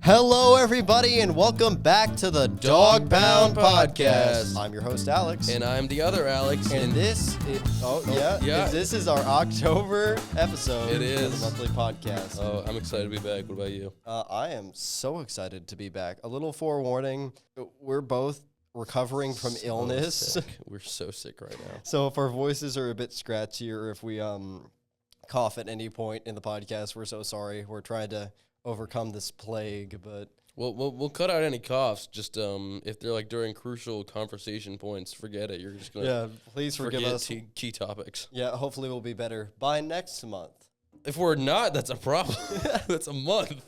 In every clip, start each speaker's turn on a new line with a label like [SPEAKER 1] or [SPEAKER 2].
[SPEAKER 1] Hello, everybody, and welcome back to the Dog Pound Podcast. I'm your host, Alex.
[SPEAKER 2] And I'm the other Alex.
[SPEAKER 1] And this is our October episode
[SPEAKER 2] It is.
[SPEAKER 1] of the monthly podcast.
[SPEAKER 2] Oh, I'm excited to be back. What about you?
[SPEAKER 1] I am so excited to be back. A little forewarning, we're both recovering from illness.
[SPEAKER 2] Sick. We're so sick right now.
[SPEAKER 1] So if our voices are a bit scratchy or if we cough at any point in the podcast, we're so sorry. We're trying to overcome this plague, but
[SPEAKER 2] We'll cut out any coughs. Just if they're like during crucial conversation points, forget it. You're just gonna
[SPEAKER 1] please forgive us.
[SPEAKER 2] Key topics.
[SPEAKER 1] Yeah, hopefully we'll be better by next month.
[SPEAKER 2] If we're not, that's a problem. That's a month.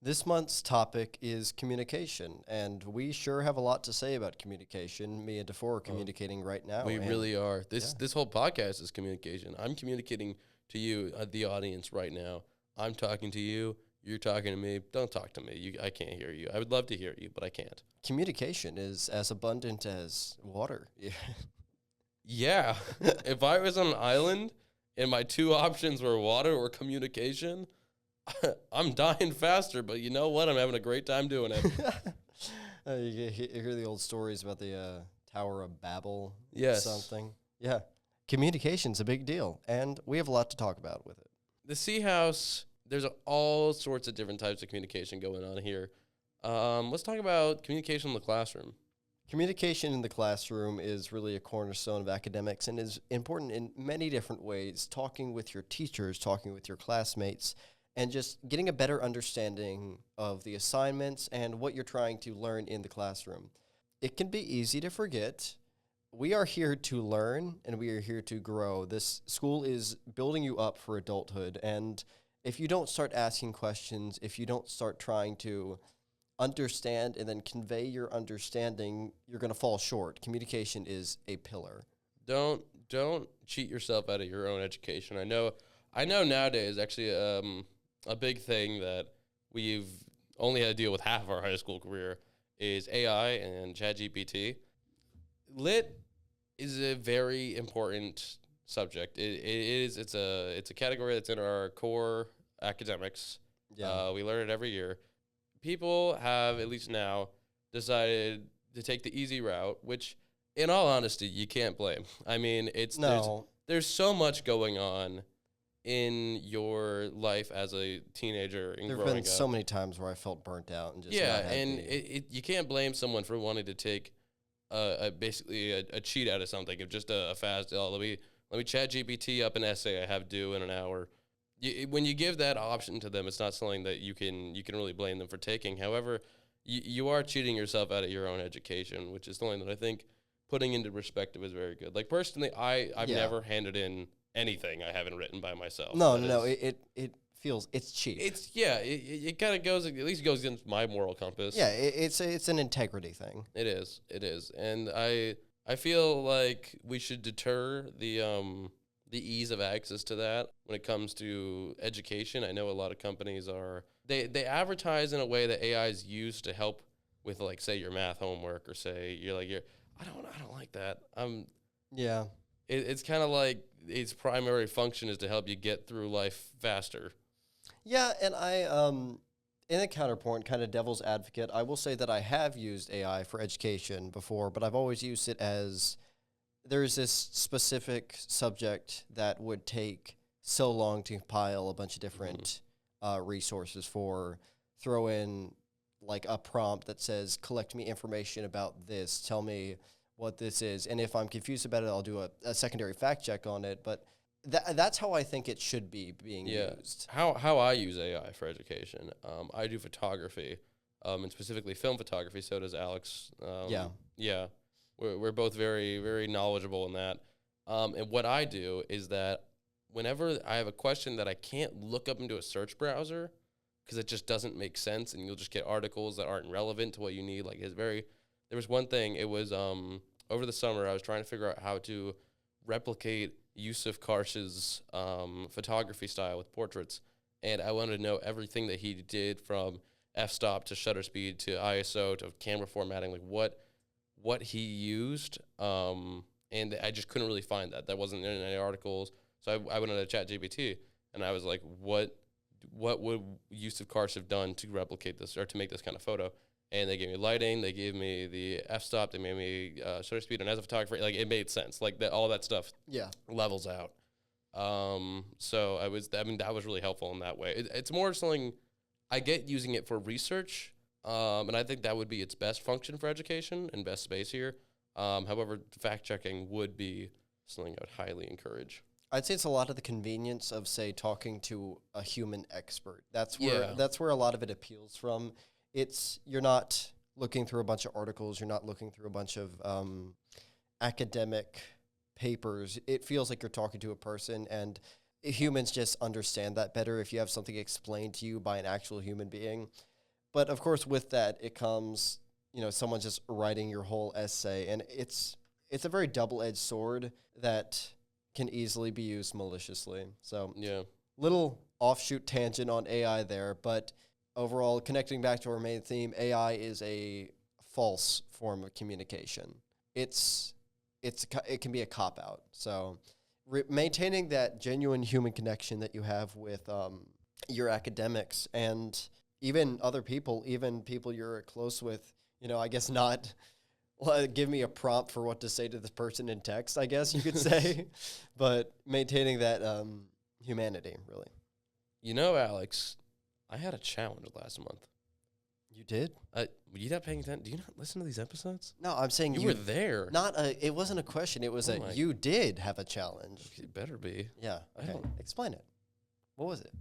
[SPEAKER 1] This month's topic is communication, and we sure have a lot to say about communication. Me and DeFore are communicating right now.
[SPEAKER 2] We really are. This whole podcast is communication. I'm communicating to you, the audience, right now. I'm talking to you. You're talking to me. Don't talk to me. I can't hear you. I would love to hear you, but I can't.
[SPEAKER 1] Communication is as abundant as water.
[SPEAKER 2] Yeah. If I was on an island and my two options were water or communication, I'm dying faster, but you know what? I'm having a great time doing it.
[SPEAKER 1] You hear the old stories about the Tower of Babel
[SPEAKER 2] Yes.
[SPEAKER 1] something. Yeah. Communication's a big deal, and we have a lot to talk about with it.
[SPEAKER 2] The Sea House, there's all sorts of different types of communication going on here. Let's talk about communication in the classroom.
[SPEAKER 1] Communication in the classroom is really a cornerstone of academics and is important in many different ways. Talking with your teachers, talking with your classmates, and just getting a better understanding of the assignments and what you're trying to learn in the classroom. It can be easy to forget. We are here to learn and we are here to grow. This school is building you up for adulthood, and if you don't start asking questions, if you don't start trying to understand and then convey your understanding, you're going to fall short. Communication is a pillar.
[SPEAKER 2] Don't cheat yourself out of your own education. I know nowadays actually a big thing that we've only had to deal with half of our high school career is AI and ChatGPT. Lit is a very important subject. It's a category that's in our core academics.
[SPEAKER 1] Yeah.
[SPEAKER 2] We learn it every year. People have, at least now, decided to take the easy route, which, in all honesty, you can't blame. I mean, there's so much going on in your life as a teenager and
[SPEAKER 1] There have
[SPEAKER 2] growing
[SPEAKER 1] been
[SPEAKER 2] up.
[SPEAKER 1] so many times where I felt burnt out and just
[SPEAKER 2] You can't blame someone for wanting to take basically a cheat out of something, of just a fast. Let me chat GPT up an essay I have due in an hour. When you give that option to them, it's not something that you can really blame them for taking. However, you are cheating yourself out of your own education, which is something that I think putting into perspective is very good. Like personally, I've never handed in anything I haven't written by myself.
[SPEAKER 1] No. It feels it's cheap.
[SPEAKER 2] It kind of goes, at least goes against my moral compass.
[SPEAKER 1] Yeah, it's an integrity thing.
[SPEAKER 2] It is, and I feel like we should deter the ease of access to that when it comes to education. I know a lot of companies they advertise in a way that AI is used to help with, like, say your math homework, or say I don't like that.
[SPEAKER 1] Yeah.
[SPEAKER 2] It's kind of like its primary function is to help you get through life faster.
[SPEAKER 1] Yeah, and I in a counterpoint, kind of devil's advocate, I will say that I have used AI for education before, but I've always used it as there's this specific subject that would take so long to compile a bunch of different resources for. Throw in like a prompt that says, collect me information about this, tell me what this is. And if I'm confused about it, I'll do a secondary fact check on it. But that's how I think it should be being used.
[SPEAKER 2] How I use AI for education, I do photography, and specifically film photography. So does Alex. Yeah. We're both very, very knowledgeable in that. And what I do is that whenever I have a question that I can't look up into a search browser because it just doesn't make sense, and you'll just get articles that aren't relevant to what you need. Like there was one thing, it was over the summer I was trying to figure out how to replicate Yusuf Karsh's photography style with portraits, and I wanted to know everything that he did from f-stop to shutter speed to ISO to camera formatting, like what he used, and I just couldn't really find that. That wasn't in any articles, so I went on to ChatGPT, and I was like, what what would use of cars have done to replicate this or to make this kind of photo. And they gave me lighting, they gave me the f-stop, they made me shutter speed, and as a photographer, like, it made sense. Like, that, all that stuff levels out. So that was really helpful in that way. It's more something I get using it for research, and I think that would be its best function for education and best space here. However, fact-checking would be something I would highly encourage.
[SPEAKER 1] I'd say it's a lot of the convenience of, say, talking to a human expert. That's where a lot of it appeals from. You're not looking through a bunch of articles. You're not looking through a bunch of academic papers. It feels like you're talking to a person, and humans just understand that better if you have something explained to you by an actual human being. But of course, with that, it comes, someone just writing your whole essay, and it's a very double-edged sword that can easily be used maliciously. So, little offshoot tangent on AI there, but overall, connecting back to our main theme, AI is a false form of communication. It can be a cop-out. So maintaining that genuine human connection that you have with your academics and even other people, even people you're close with, I guess not give me a prompt for what to say to this person in text, I guess you could say, but maintaining that humanity, really.
[SPEAKER 2] Alex, I had a challenge last month.
[SPEAKER 1] You did?
[SPEAKER 2] Were you not paying attention? Do you not listen to these episodes?
[SPEAKER 1] No, I'm saying
[SPEAKER 2] you were there.
[SPEAKER 1] It wasn't a question. It was you did have a challenge.
[SPEAKER 2] It better be.
[SPEAKER 1] Yeah. Okay. Explain it. What was it?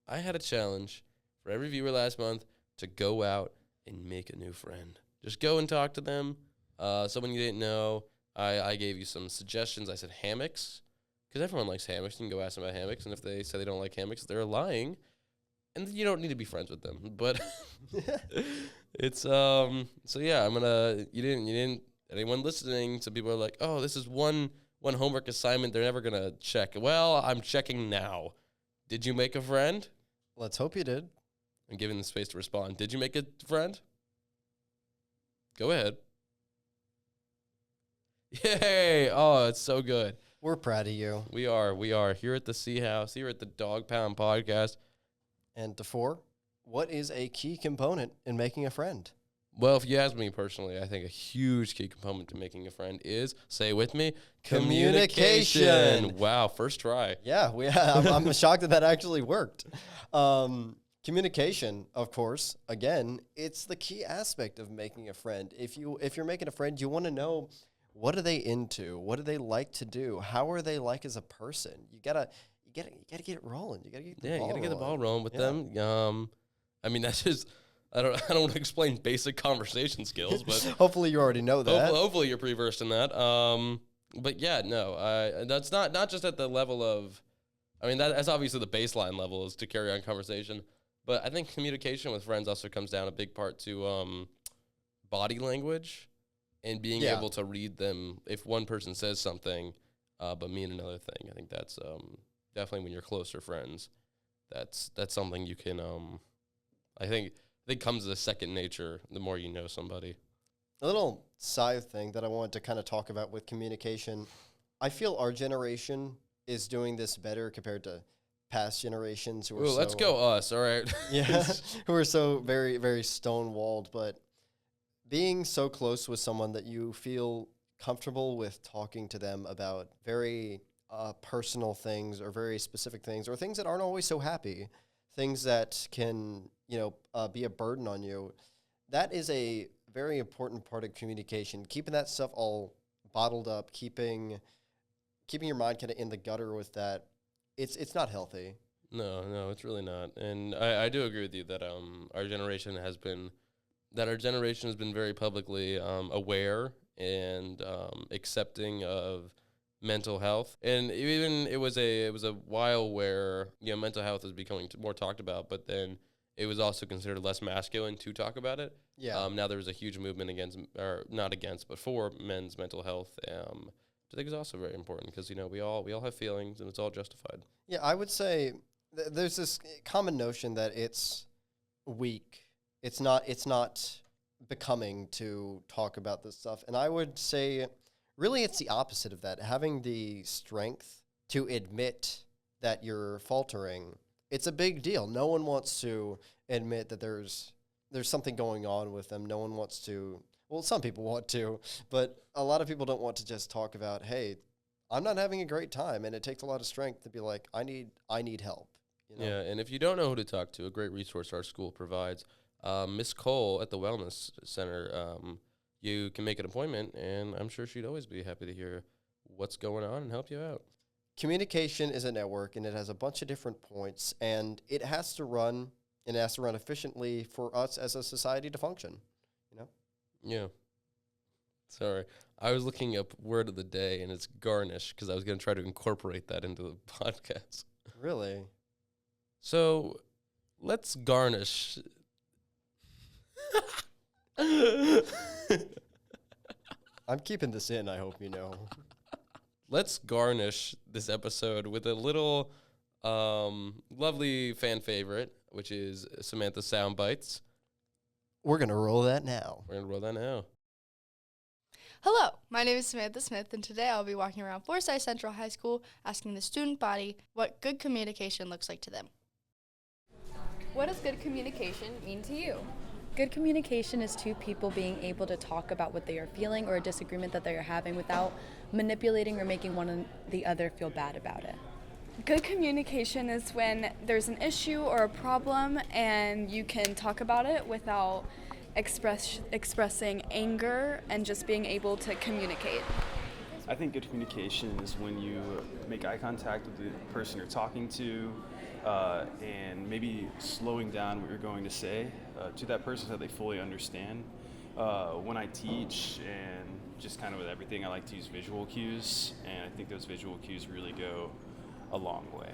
[SPEAKER 2] I had a challenge for every viewer last month to go out and make a new friend. Just go and talk to them. Someone you didn't know. I gave you some suggestions. I said hammocks, because everyone likes hammocks. You can go ask them about hammocks, and if they say they don't like hammocks, they're lying. And you don't need to be friends with them, but it's so yeah. You didn't anyone listening. Some people are like, oh, this is one homework assignment they're never gonna check. Well, I'm checking now. Did you make a friend?
[SPEAKER 1] Let's hope you did.
[SPEAKER 2] I'm giving the space to respond. Did you make a friend? Go ahead. Yay! Oh, it's so good.
[SPEAKER 1] We're proud of you.
[SPEAKER 2] We are here at the Sea House, here at the Dog Pound Podcast.
[SPEAKER 1] And DeFore, what is a key component in making a friend?
[SPEAKER 2] Well, if you ask me personally, I think a huge key component to making a friend is, say it with me, communication. Wow, first try.
[SPEAKER 1] Yeah, I'm shocked that actually worked. Communication, of course, again, it's the key aspect of making a friend. If you're making a friend, you want to know, what are they into? What do they like to do? How are they like as a person? You gotta get it rolling. You gotta get the
[SPEAKER 2] ball rolling with them. That's just I don't want to explain basic conversation skills, but
[SPEAKER 1] hopefully you already know that.
[SPEAKER 2] Hopefully you're pretty versed in that. But yeah, no, that's not just at the level of. That's obviously the baseline level is to carry on conversation, but I think communication with friends also comes down a big part to body language and being able to read them if one person says something, but mean another thing. I think that's definitely when you're closer friends. That's something you can I think comes as a second nature the more you know somebody.
[SPEAKER 1] A little side thing that I wanted to kind of talk about with communication. I feel our generation is doing this better compared to past generations who are
[SPEAKER 2] let's go us, all right.
[SPEAKER 1] Yeah, who are so very, very stonewalled. But being so close with someone that you feel comfortable with talking to them about very personal things or very specific things or things that aren't always so happy, things that can, be a burden on you, that is a very important part of communication. Keeping that stuff all bottled up, keeping your mind kind of in the gutter with that, it's not healthy.
[SPEAKER 2] No, it's really not. And I do agree with you that our generation has been very publicly aware and accepting of mental health. And even it was a while where mental health is becoming more talked about, but then it was also considered less masculine to talk about it.
[SPEAKER 1] Yeah.
[SPEAKER 2] Now there's a huge movement but for men's mental health. I think is also very important because we all have feelings and it's all justified.
[SPEAKER 1] Yeah, I would say there's this common notion that it's weak. It's not becoming to talk about this stuff, and I would say really it's the opposite of that. Having the strength to admit that you're faltering it's a big deal. No one wants to admit that there's something going on with them. No one wants to. Well, some people want to, but a lot of people don't want to just talk about, hey, I'm not having a great time, and it takes a lot of strength to be like, I need help. You know?
[SPEAKER 2] Yeah, and if you don't know who to talk to, a great resource our school provides, Miss Cole at the Wellness Center, you can make an appointment, and I'm sure she'd always be happy to hear what's going on and help you out.
[SPEAKER 1] Communication is a network, and it has a bunch of different points, and it has to run efficiently for us as a society to function, you know?
[SPEAKER 2] Yeah. Sorry. I was looking up word of the day, and it's garnish, because I was going to try to incorporate that into the podcast.
[SPEAKER 1] Really?
[SPEAKER 2] So, let's garnish.
[SPEAKER 1] I'm keeping this in, I hope you know.
[SPEAKER 2] Let's garnish this episode with a little lovely fan favorite, which is Samantha Soundbites.
[SPEAKER 1] We're going to roll that now.
[SPEAKER 2] We're going to roll that now.
[SPEAKER 3] Hello, my name is Samantha Smith, and today I'll be walking around Forsyth Central High School asking the student body what good communication looks like to them.
[SPEAKER 4] What does good communication mean to you?
[SPEAKER 5] Good communication is two people being able to talk about what they are feeling or a disagreement that they are having without manipulating or making one or the other feel bad about it.
[SPEAKER 4] Good communication is when there's an issue or a problem and you can talk about it without expressing anger and just being able to communicate.
[SPEAKER 6] I think good communication is when you make eye contact with the person you're talking to and maybe slowing down what you're going to say to that person so that they fully understand. When I teach and just kind of with everything, I like to use visual cues, and I think those visual cues really go a long way.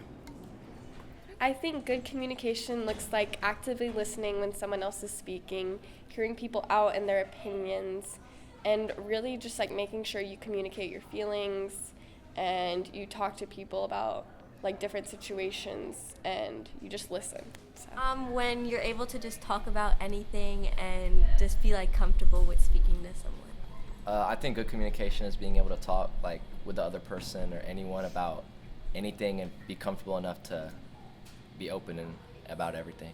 [SPEAKER 7] I think good communication looks like actively listening when someone else is speaking, hearing people out and their opinions, and really just like making sure you communicate your feelings and you talk to people about like different situations and you just listen. So.
[SPEAKER 8] When you're able to just talk about anything and just be like comfortable with speaking to someone.
[SPEAKER 9] I think good communication is being able to talk like with the other person or anyone about anything and be comfortable enough to be open and about everything.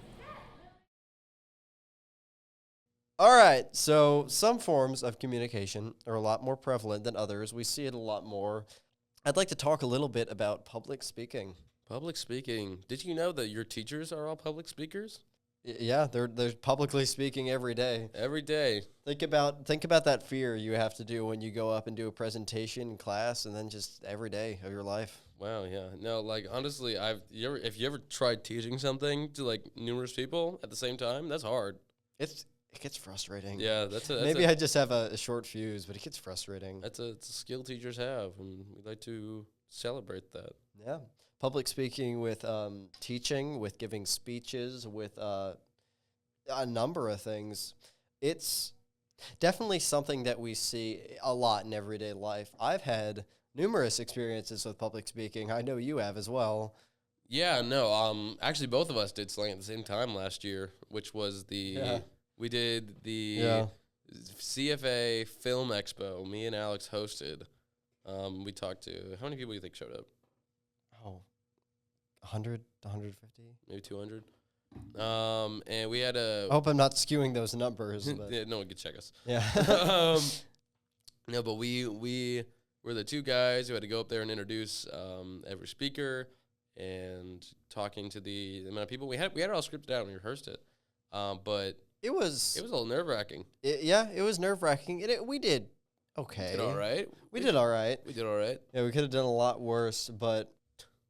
[SPEAKER 1] All right, so some forms of communication are a lot more prevalent than others. We see it a lot more. I'd like to talk a little bit about public speaking.
[SPEAKER 2] Public speaking. Did you know that your teachers are all public speakers?
[SPEAKER 1] Yeah, they're publicly speaking every day.
[SPEAKER 2] Every day.
[SPEAKER 1] Think about that fear you have to do when you go up and do a presentation in class, and then just every day of your life.
[SPEAKER 2] Wow, yeah. No, like honestly, if you ever tried teaching something to like numerous people at the same time, that's hard.
[SPEAKER 1] It gets frustrating.
[SPEAKER 2] Yeah,
[SPEAKER 1] maybe I just have a short fuse, but it gets frustrating.
[SPEAKER 2] It's a skill teachers have, and we like to celebrate that.
[SPEAKER 1] Yeah. Public speaking with teaching, with giving speeches, with a number of things. It's definitely something that we see a lot in everyday life. I've had numerous experiences with public speaking. I know you have as well.
[SPEAKER 2] Yeah, no, actually both of us did slang at the same time last year, which was we did the CFA Film Expo. Me and Alex hosted. We talked to, how many people do you think showed up?
[SPEAKER 1] Oh, 100, 150?
[SPEAKER 2] Maybe 200. And we had
[SPEAKER 1] I hope I'm not skewing those numbers. But
[SPEAKER 2] yeah, no one could check us.
[SPEAKER 1] Yeah.
[SPEAKER 2] No, but we were the two guys who had to go up there and introduce every speaker and talking to the amount of people. We had it all scripted out and we rehearsed it. But
[SPEAKER 1] it was
[SPEAKER 2] a little nerve-wracking.
[SPEAKER 1] It was nerve-wracking. We did okay.
[SPEAKER 2] Did all right.
[SPEAKER 1] We did all right.
[SPEAKER 2] We did all right.
[SPEAKER 1] Yeah, we could have done a lot worse, but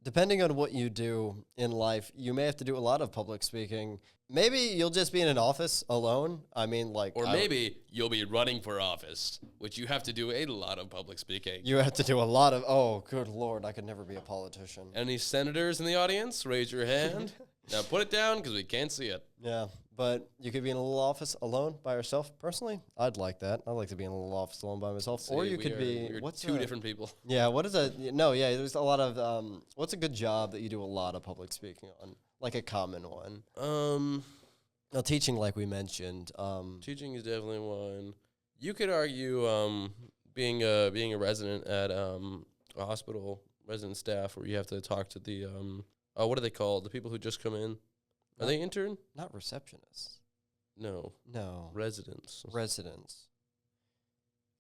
[SPEAKER 1] depending on what you do in life, you may have to do a lot of public speaking. Maybe you'll just be in an office alone. I mean, like...
[SPEAKER 2] Or maybe you'll be running for office, which you have to do a lot of public speaking.
[SPEAKER 1] You have to do a lot of... Oh, good Lord, I could never be a politician.
[SPEAKER 2] Any senators in the audience? Raise your hand. Now put it down because we can't see it.
[SPEAKER 1] Yeah, but you could be in a little office alone by yourself. Personally, I'd like that. I'd like to be in a little office alone by myself.
[SPEAKER 2] See,
[SPEAKER 1] or you could be...
[SPEAKER 2] We're two different people.
[SPEAKER 1] Yeah, what is a... No, yeah, there's a lot of... what's a good job that you do a lot of public speaking on? Like a common one. Now, teaching, like we mentioned.
[SPEAKER 2] Teaching is definitely one. You could argue being a resident at a hospital, resident staff, where you have to talk to the what are they called? The people who just come in? Are they intern?
[SPEAKER 1] Not receptionists.
[SPEAKER 2] No.
[SPEAKER 1] No.
[SPEAKER 2] Residents.
[SPEAKER 1] Residents.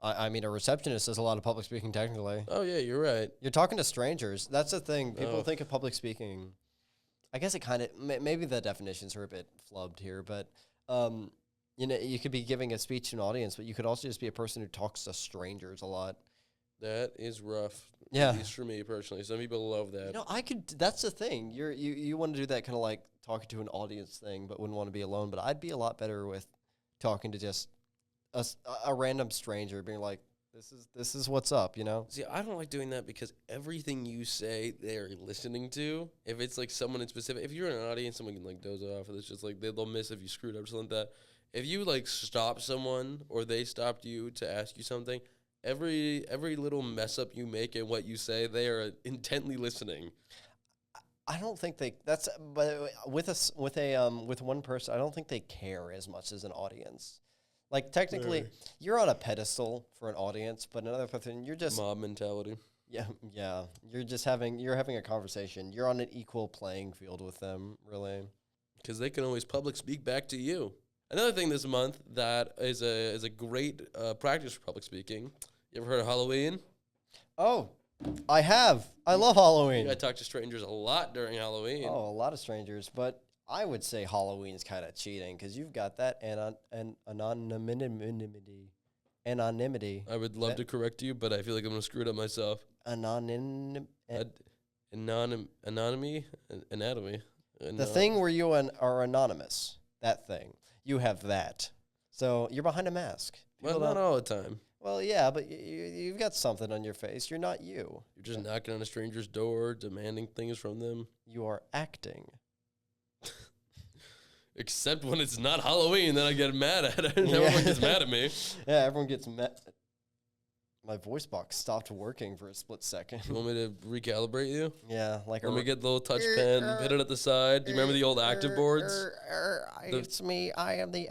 [SPEAKER 1] I mean, a receptionist does a lot of public speaking technically.
[SPEAKER 2] Oh, yeah, you're right.
[SPEAKER 1] You're talking to strangers. That's the thing. People think of public speaking. I guess it kind of, maybe the definitions are a bit flubbed here, but, you know, you could be giving a speech to an audience, but you could also just be a person who talks to strangers a lot.
[SPEAKER 2] That is rough.
[SPEAKER 1] Yeah.
[SPEAKER 2] At least for me personally. Some people love that.
[SPEAKER 1] You know, that's the thing. You want to do that kind of like talking to an audience thing, but wouldn't want to be alone. But I'd be a lot better with talking to just a random stranger, being like, this is what's up, you know?
[SPEAKER 2] See, I don't like doing that because everything you say, they're listening to. If it's like someone in specific, if you're in an audience, someone can like doze off, or it's just like they'll miss if you screwed up or something like that. If you like stop someone or they stopped you to ask you something, every little mess up you make and what you say, they are intently listening.
[SPEAKER 1] I don't think but with one person, I don't think they care as much as an audience. Like technically, you're on a pedestal for an audience, but another person, you're just
[SPEAKER 2] mob mentality.
[SPEAKER 1] Yeah. You're having a conversation. You're on an equal playing field with them, really.
[SPEAKER 2] Because they can always public speak back to you. Another thing this month that is a great practice for public speaking. You ever heard of Halloween?
[SPEAKER 1] Oh, I have. I love Halloween.
[SPEAKER 2] I talk to strangers a lot during Halloween.
[SPEAKER 1] Oh, a lot of strangers, but I would say Halloween is kind of cheating because you've got that anonymity.
[SPEAKER 2] I would love to correct you, but I feel like I'm going to screw it up myself.
[SPEAKER 1] Anatomy.
[SPEAKER 2] The
[SPEAKER 1] thing where you are anonymous. That thing. You have that. So you're behind a mask.
[SPEAKER 2] Well, not all the time.
[SPEAKER 1] Well, yeah, but you've got something on your face. You're not you.
[SPEAKER 2] You're just knocking on a stranger's door, demanding things from them.
[SPEAKER 1] You are acting.
[SPEAKER 2] Except when it's not Halloween, then I get mad at it. Everyone gets mad at me.
[SPEAKER 1] Yeah, everyone gets mad. My voice box stopped working for a split second.
[SPEAKER 2] You want me to recalibrate you?
[SPEAKER 1] Yeah, like
[SPEAKER 2] let me get the little touch pen, hit it at the side. Do you remember the old active boards?
[SPEAKER 1] It's me. I am the.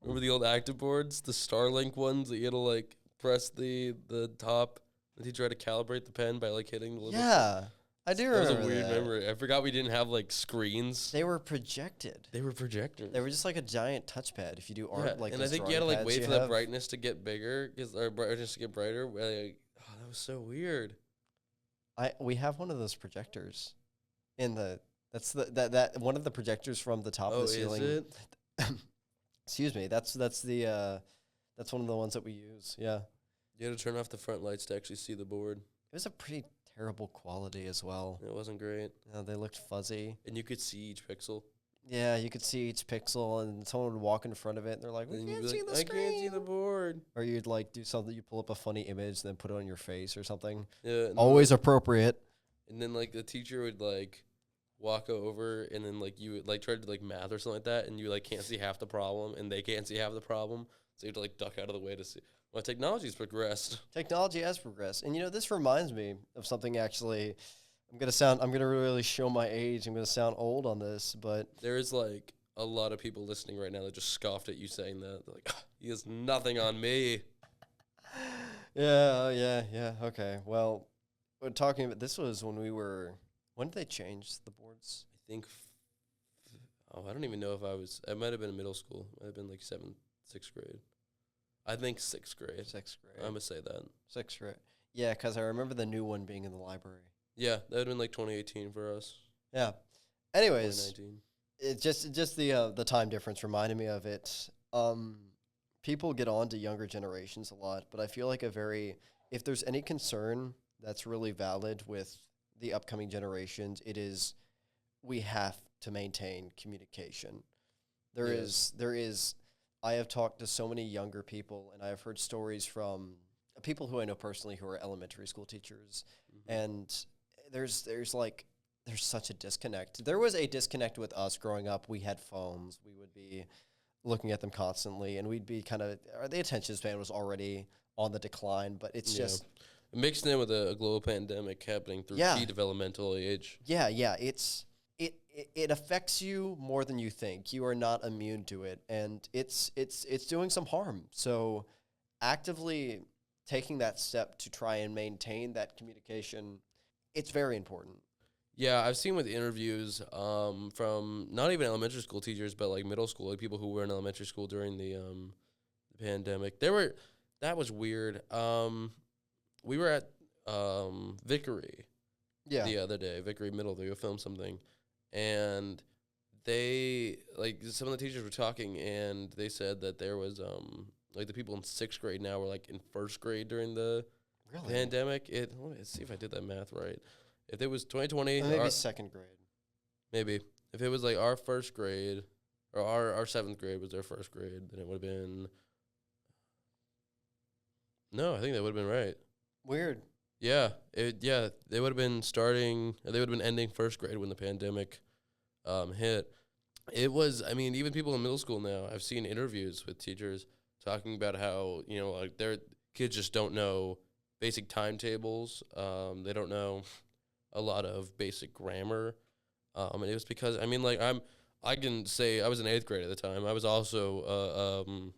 [SPEAKER 2] Remember the old active boards, the Starlink ones that you had to like press the top, and you try to calibrate the pen by like hitting the little.
[SPEAKER 1] Yeah. I do remember that.
[SPEAKER 2] Was a weird memory. I forgot we didn't have like screens.
[SPEAKER 1] They were projected.
[SPEAKER 2] They were projectors.
[SPEAKER 1] They were just like a giant touchpad. If you do art, like
[SPEAKER 2] and I think you had to like wait for the brightness to get bigger, or brightness to get brighter. Like, oh, that was so weird.
[SPEAKER 1] We have one of those projectors in the. That's that one of the projectors from the top of the ceiling.
[SPEAKER 2] Is it?
[SPEAKER 1] Excuse me. That's one of the ones that we use. Yeah.
[SPEAKER 2] You had to turn off the front lights to actually see the board.
[SPEAKER 1] It was a pretty terrible quality as well.
[SPEAKER 2] It wasn't great.
[SPEAKER 1] They looked fuzzy.
[SPEAKER 2] And you could see each pixel.
[SPEAKER 1] Yeah, you could see each pixel, and someone would walk in front of it, and they're like, we can't see the screen.
[SPEAKER 2] I can't see the board.
[SPEAKER 1] Or you'd like do something, you pull up a funny image, then put it on your face or something.
[SPEAKER 2] Yeah.
[SPEAKER 1] Always appropriate.
[SPEAKER 2] And then like the teacher would like walk over, and then like you would like try to like math or something like that, and you like can't see half the problem, and they can't see half the problem, so you have to like duck out of the way to see. Well, technology's progressed.
[SPEAKER 1] Technology has progressed. And, you know, this reminds me of something actually. I'm going to really show my age. I'm going to sound old on this, but.
[SPEAKER 2] There is, like, a lot of people listening right now that just scoffed at you saying that. They're like, he has nothing on me.
[SPEAKER 1] Yeah. Okay. Well, we're talking about, this was when did they change the boards?
[SPEAKER 2] I think, I don't even know if I might have been in middle school. It might have been, like, 6th grade. I think 6th grade.
[SPEAKER 1] 6th grade.
[SPEAKER 2] I'm going to say that.
[SPEAKER 1] 6th grade. Yeah, because I remember the new one being in the library.
[SPEAKER 2] Yeah, that would have been like 2018 for us.
[SPEAKER 1] Yeah. Anyways, it just the time difference reminded me of it. People get on to younger generations a lot, but I feel like if there's any concern that's really valid with the upcoming generations, it is we have to maintain communication. There is I have talked to so many younger people, and I have heard stories from people who I know personally who are elementary school teachers, and there's such a disconnect. There was a disconnect with us growing up. We had phones. We would be looking at them constantly, and we'd be the attention span was already on the decline, but it's just...
[SPEAKER 2] Mixed in with a global pandemic happening through key developmental age.
[SPEAKER 1] Yeah, it affects you more than you think. You are not immune to it, and it's doing some harm. So actively taking that step to try and maintain that communication, it's very important.
[SPEAKER 2] Yeah, I've seen with interviews from not even elementary school teachers, but like middle school, like people who were in elementary school during the pandemic. That was weird. We were at Vickery the other day, Vickery Middle. They filmed something, and they like some of the teachers were talking, and they said that there was like the people in 6th grade now were like in 1st grade during the pandemic. Let me see if I did that math right. If it was 2020,
[SPEAKER 1] maybe 2nd grade.
[SPEAKER 2] Maybe if it was like our 1st grade or our 7th grade was their 1st grade, then it would have been. No, I think that would have been right.
[SPEAKER 1] Weird.
[SPEAKER 2] Yeah, they would have been starting. They would have been ending 1st grade when the pandemic hit. It was. I mean, even people in middle school now. I've seen interviews with teachers talking about how like their kids just don't know basic timetables. They don't know a lot of basic grammar. And it was because I can say I was in 8th grade at the time. I was also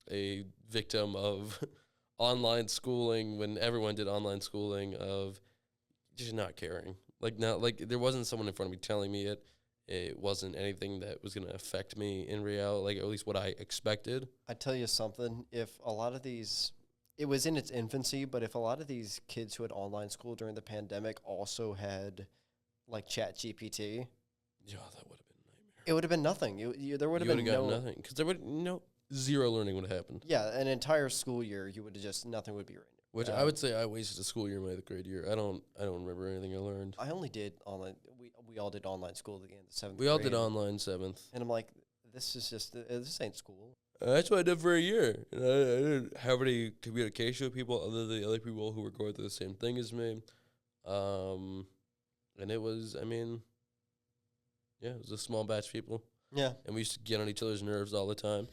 [SPEAKER 2] a victim of online schooling when everyone did online schooling, of just not caring. There wasn't someone in front of me telling me it. It wasn't anything that was going to affect me in reality, like at least what I expected.
[SPEAKER 1] I tell you something, if a lot of these, it was in its infancy, but if a lot of these kids who had online school during the pandemic also had like ChatGPT,
[SPEAKER 2] yeah, that would have been a nightmare.
[SPEAKER 1] It would have been nothing. There would have been
[SPEAKER 2] nothing, because there would zero learning would have happened.
[SPEAKER 1] Yeah, an entire school year, you would have just nothing would be right.
[SPEAKER 2] Which I would say I wasted a school year in my 8th grade year. I don't remember anything I learned.
[SPEAKER 1] I only did online. We all did online school at the end of 7th grade.
[SPEAKER 2] We all did online 7th.
[SPEAKER 1] And I'm like, this is just this ain't school.
[SPEAKER 2] That's what I did for a year. And I didn't have any communication with people other than the other people who were going through the same thing as me. And it was, it was a small batch of people.
[SPEAKER 1] Yeah.
[SPEAKER 2] And we used to get on each other's nerves all the time.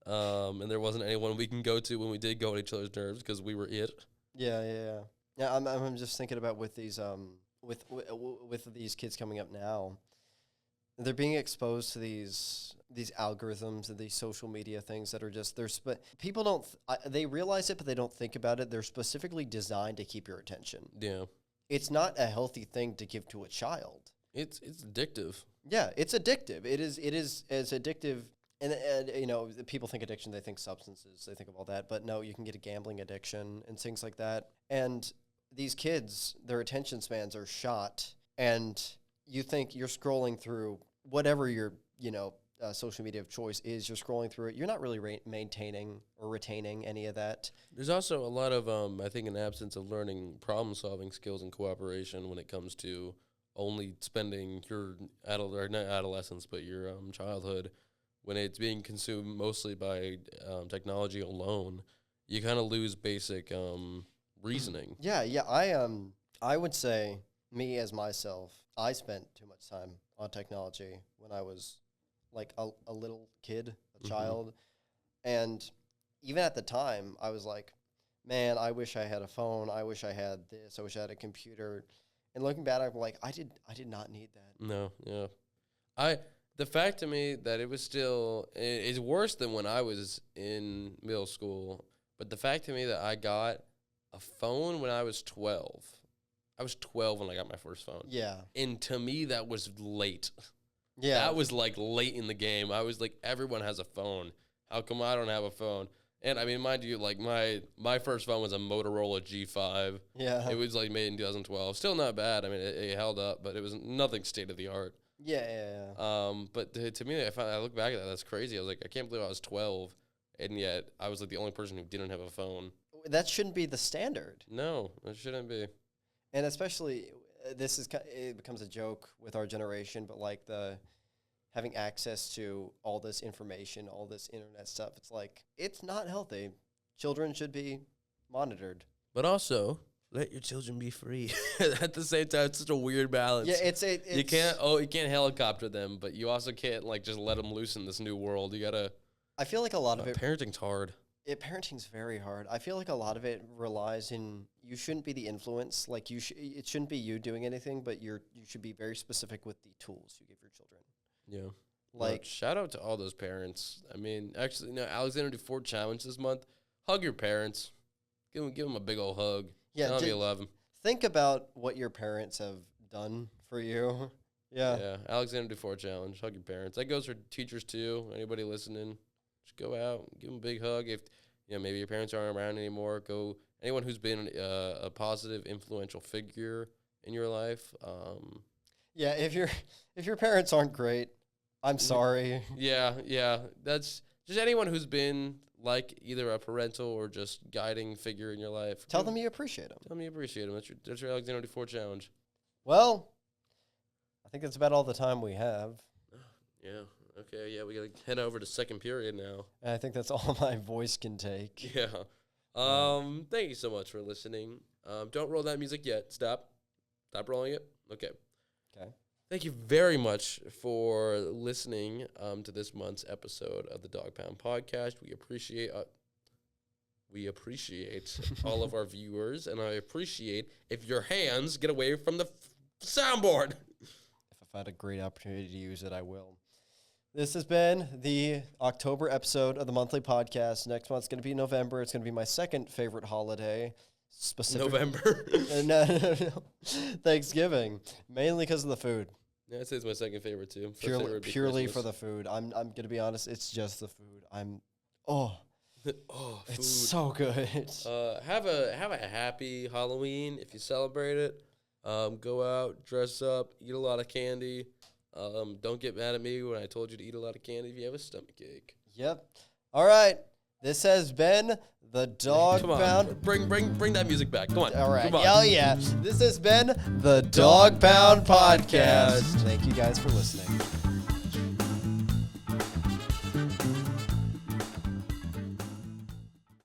[SPEAKER 2] And there wasn't anyone we can go to when we did go on each other's nerves because we were it.
[SPEAKER 1] Yeah. I'm just thinking about with these with these kids coming up now, they're being exposed to these algorithms and these social media things that are just people don't they realize it, but they don't think about it. They're specifically designed to keep your attention.
[SPEAKER 2] Yeah,
[SPEAKER 1] it's not a healthy thing to give to a child.
[SPEAKER 2] It's addictive.
[SPEAKER 1] Yeah, it's addictive. It is as addictive. And people think addiction, they think substances, they think of all that. But no, you can get a gambling addiction and things like that. And these kids, their attention spans are shot. And you think you're scrolling through whatever your, social media of choice is. You're scrolling through it. You're not really maintaining or retaining any of that.
[SPEAKER 2] There's also a lot of, I think, an absence of learning problem-solving skills and cooperation when it comes to only spending your not adolescence, but your childhood. When it's being consumed mostly by technology alone, you kind of lose basic reasosoning.
[SPEAKER 1] Yeah. I would say, me as myself, I spent too much time on technology when I was like a little kid, a child. And even at the time, I was like, man, I wish I had a phone. I wish I had this. I wish I had a computer. And looking back, I'm like, I did not need that.
[SPEAKER 2] No, yeah. The fact to me that it was still, it's worse than when I was in middle school, but the fact to me that I got a phone when I was 12. I was 12 when I got my first phone.
[SPEAKER 1] Yeah.
[SPEAKER 2] And to me, that was late.
[SPEAKER 1] Yeah.
[SPEAKER 2] That was like late in the game. I was like, everyone has a phone. How come I don't have a phone? And I mean, mind you, like my first phone was a Motorola G5.
[SPEAKER 1] Yeah.
[SPEAKER 2] It was like made in 2012. Still not bad. I mean, it held up, but it was nothing state of the art.
[SPEAKER 1] Yeah.
[SPEAKER 2] But to me, I look back at that. That's crazy. I was like, I can't believe I was 12, and yet I was like the only person who didn't have a phone.
[SPEAKER 1] That shouldn't be the standard.
[SPEAKER 2] No, it shouldn't be.
[SPEAKER 1] And especially, it becomes a joke with our generation. But like having access to all this information, all this internet stuff, it's like it's not healthy. Children should be monitored.
[SPEAKER 2] But also, let your children be free. At the same time, it's such a weird balance.
[SPEAKER 1] Yeah, it's
[SPEAKER 2] you can't helicopter them, but you also can't like just let them loose in this new world. You gotta.
[SPEAKER 1] I feel like a lot of it.
[SPEAKER 2] Parenting's hard.
[SPEAKER 1] Parenting's very hard. I feel like a lot of it relies in you shouldn't be the influence. Like it shouldn't be you doing anything, but you should be very specific with the tools you give your children.
[SPEAKER 2] Yeah.
[SPEAKER 1] Like
[SPEAKER 2] shout out to all those parents. I mean, actually, Alexander did 4 challenge this month. Hug your parents. Give them a big old hug.
[SPEAKER 1] Yeah,
[SPEAKER 2] tell them you love them.
[SPEAKER 1] Think about what your parents have done for you. Yeah.
[SPEAKER 2] Yeah. Alexander Dufour challenge. Hug your parents. That goes for teachers too. Anybody listening, just go out, give them a big hug. If maybe your parents aren't around anymore, go. Anyone who's been a positive, influential figure in your life.
[SPEAKER 1] Yeah. If your parents aren't great, I'm sorry.
[SPEAKER 2] Yeah. That's just anyone who's been like either a parental or just guiding figure in your life.
[SPEAKER 1] Tell them you appreciate them.
[SPEAKER 2] Tell them you appreciate them. That's your Alexander Dufour challenge.
[SPEAKER 1] Well, I think that's about all the time we have.
[SPEAKER 2] Yeah. Okay. Yeah, we gotta head over to second period now.
[SPEAKER 1] And I think that's all my voice can take.
[SPEAKER 2] Yeah. Thank you so much for listening. Don't roll that music yet. Stop rolling it. Okay. Thank you very much for listening to this month's episode of the Dog Pound Podcast. We appreciate all of our viewers, and I appreciate if your hands get away from the soundboard.
[SPEAKER 1] If I had a great opportunity to use it, I will. This has been the October episode of the monthly podcast. Next month's going to be November. It's going to be my second favorite holiday.
[SPEAKER 2] November?
[SPEAKER 1] No. Thanksgiving. Mainly because of the food.
[SPEAKER 2] Yeah, I'd say it's my second favorite too.
[SPEAKER 1] Purely for the food. I'm going to be honest. It's just the food. It's so good.
[SPEAKER 2] Have a happy Halloween if you celebrate it. Go out, dress up, eat a lot of candy. Don't get mad at me when I told you to eat a lot of candy if you have a stomach ache.
[SPEAKER 1] Yep. All right. This has been the Dog Pound.
[SPEAKER 2] Bring that music back. Come on.
[SPEAKER 1] All right.
[SPEAKER 2] Come on.
[SPEAKER 1] Oh yeah. This has been the Dog Pound Podcast. Thank you guys for listening.